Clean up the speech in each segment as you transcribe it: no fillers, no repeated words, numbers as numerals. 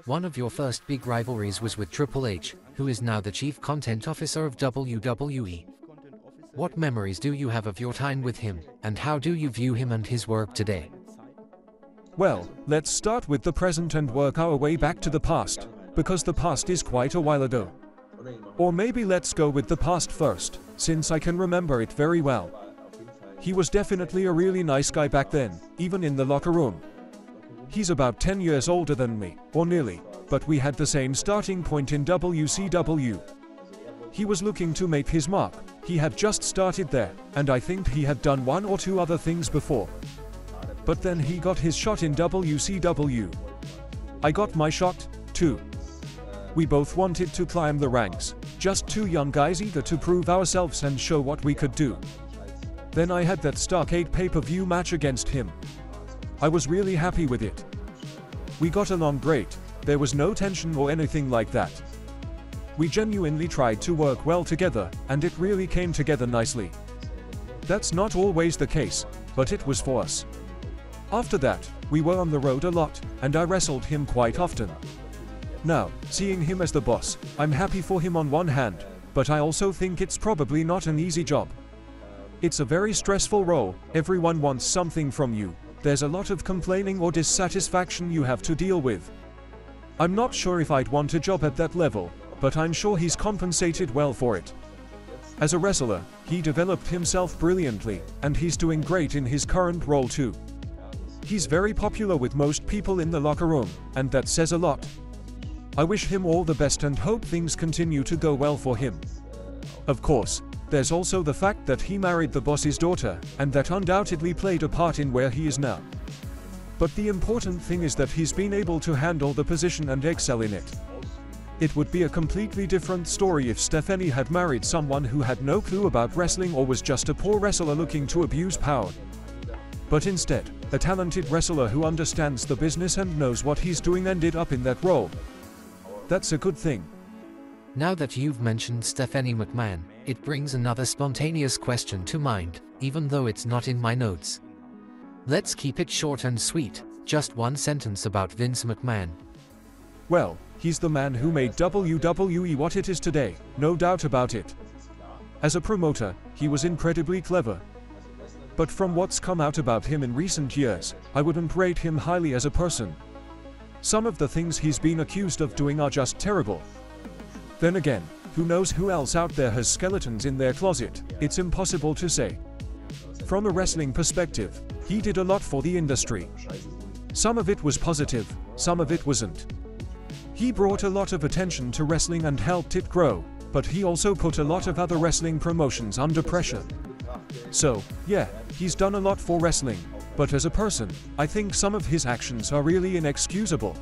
One of your first big rivalries was with Triple H, who is now the Chief Content Officer of WWE. What memories do you have of your time with him, and how do you view him and his work today? Well, let's start with the present and work our way back to the past, because the past is quite a while ago. Or maybe let's go with the past first, since I can remember it very well. He was definitely a really nice guy back then, even in the locker room. He's about 10 years older than me, or nearly, but we had the same starting point in WCW. He was looking to make his mark, he had just started there, and I think he had done one or two other things before. But then he got his shot in WCW. I got my shot, too. We both wanted to climb the ranks, just two young guys eager to prove ourselves and show what we could do. Then I had that Starrcade pay-per-view match against him. I was really happy with it. We got along great, there was no tension or anything like that. We genuinely tried to work well together, and it really came together nicely. That's not always the case, but it was for us. After that, we were on the road a lot, and I wrestled him quite often. Now, seeing him as the boss, I'm happy for him on one hand, but I also think it's probably not an easy job. It's a very stressful role, everyone wants something from you, there's a lot of complaining or dissatisfaction you have to deal with. I'm not sure if I'd want a job at that level, but I'm sure he's compensated well for it. As a wrestler, he developed himself brilliantly, and he's doing great in his current role too. He's very popular with most people in the locker room, and that says a lot. I wish him all the best and hope things continue to go well for him. Of course, there's also the fact that he married the boss's daughter, and that undoubtedly played a part in where he is now. But the important thing is that he's been able to handle the position and excel in it. It would be a completely different story if Stephanie had married someone who had no clue about wrestling or was just a poor wrestler looking to abuse power. But instead, a talented wrestler who understands the business and knows what he's doing ended up in that role. That's a good thing. Now that you've mentioned Stephanie McMahon, it brings another spontaneous question to mind, even though it's not in my notes. Let's keep it short and sweet, just one sentence about Vince McMahon. Well, he's the man who made WWE what it is today, no doubt about it. As a promoter, he was incredibly clever. But from what's come out about him in recent years, I wouldn't rate him highly as a person. Some of the things he's been accused of doing are just terrible. Then again, who knows who else out there has skeletons in their closet, it's impossible to say. From a wrestling perspective, he did a lot for the industry. Some of it was positive, some of it wasn't. He brought a lot of attention to wrestling and helped it grow, but he also put a lot of other wrestling promotions under pressure. So, yeah, he's done a lot for wrestling, but as a person, I think some of his actions are really inexcusable.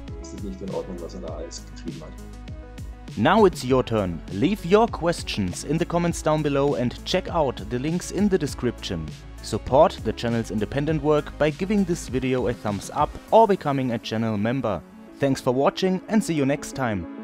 Now it's your turn. Leave your questions in the comments down below and check out the links in the description. Support the channel's independent work by giving this video a thumbs up or becoming a channel member. Thanks for watching and see you next time.